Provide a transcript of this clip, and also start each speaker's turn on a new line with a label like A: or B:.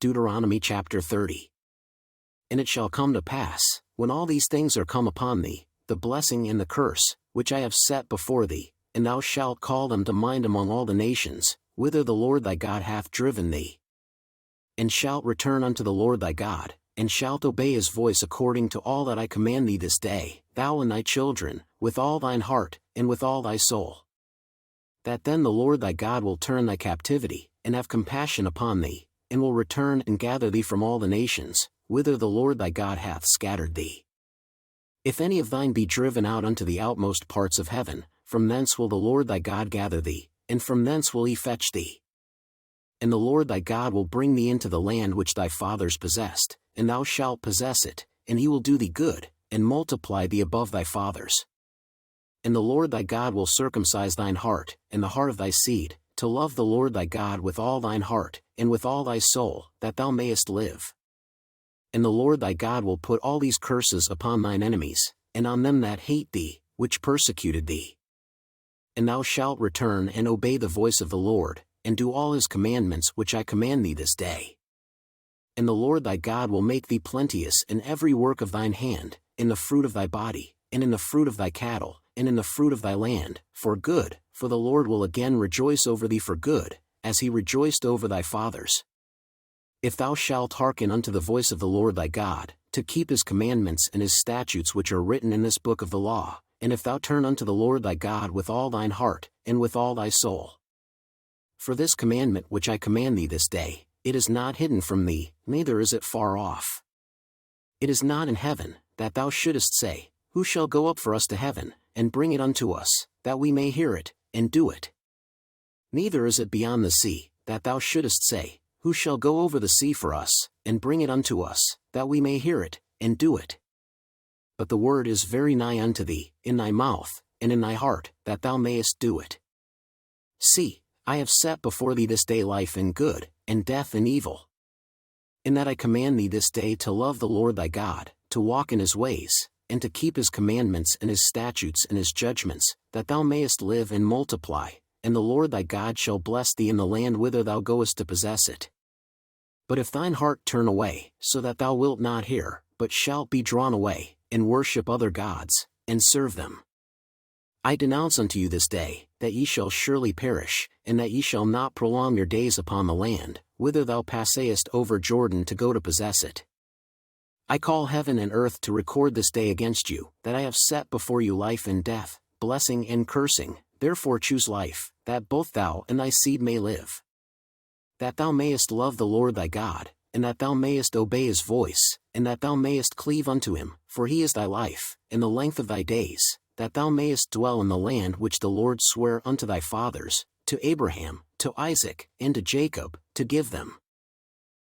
A: Deuteronomy chapter 30. And it shall come to pass, when all these things are come upon thee, the blessing and the curse, which I have set before thee, and thou shalt call them to mind among all the nations, whither the Lord thy God hath driven thee. And shalt return unto the Lord thy God, and shalt obey his voice according to all that I command thee this day, thou and thy children, with all thine heart, and with all thy soul. That then the Lord thy God will turn thy captivity, and have compassion upon thee, and will return and gather thee from all the nations, whither the Lord thy God hath scattered thee. If any of thine be driven out unto the outmost parts of heaven, from thence will the Lord thy God gather thee, and from thence will he fetch thee. And the Lord thy God will bring thee into the land which thy fathers possessed, and thou shalt possess it, and he will do thee good, and multiply thee above thy fathers. And the Lord thy God will circumcise thine heart, and the heart of thy seed, to love the Lord thy God with all thine heart, and with all thy soul, that thou mayest live. And the Lord thy God will put all these curses upon thine enemies, and on them that hate thee, which persecuted thee. And thou shalt return and obey the voice of the Lord, and do all his commandments which I command thee this day. And the Lord thy God will make thee plenteous in every work of thine hand, in the fruit of thy body, and in the fruit of thy cattle, and in the fruit of thy land, for good, for the Lord will again rejoice over thee for good, as he rejoiced over thy fathers. If thou shalt hearken unto the voice of the Lord thy God, to keep his commandments and his statutes which are written in this book of the law, and if thou turn unto the Lord thy God with all thine heart, and with all thy soul. For this commandment which I command thee this day, it is not hidden from thee, neither is it far off. It is not in heaven, that thou shouldest say, Who shall go up for us to heaven, and bring it unto us, that we may hear it, and do it? Neither is it beyond the sea, that thou shouldest say, Who shall go over the sea for us, and bring it unto us, that we may hear it, and do it? But the word is very nigh unto thee, in thy mouth, and in thy heart, that thou mayest do it. See, I have set before thee this day life and good, and death and evil. In that I command thee this day to love the Lord thy God, to walk in his ways, and to keep his commandments and his statutes and his judgments, that thou mayest live and multiply, and the Lord thy God shall bless thee in the land whither thou goest to possess it. But if thine heart turn away, so that thou wilt not hear, but shalt be drawn away, and worship other gods, and serve them, I denounce unto you this day, that ye shall surely perish, and that ye shall not prolong your days upon the land, whither thou passest over Jordan to go to possess it. I call heaven and earth to record this day against you, that I have set before you life and death, blessing and cursing, therefore choose life, that both thou and thy seed may live. That thou mayest love the Lord thy God, and that thou mayest obey his voice, and that thou mayest cleave unto him, for he is thy life, and the length of thy days, that thou mayest dwell in the land which the Lord sware unto thy fathers, to Abraham, to Isaac, and to Jacob, to give them.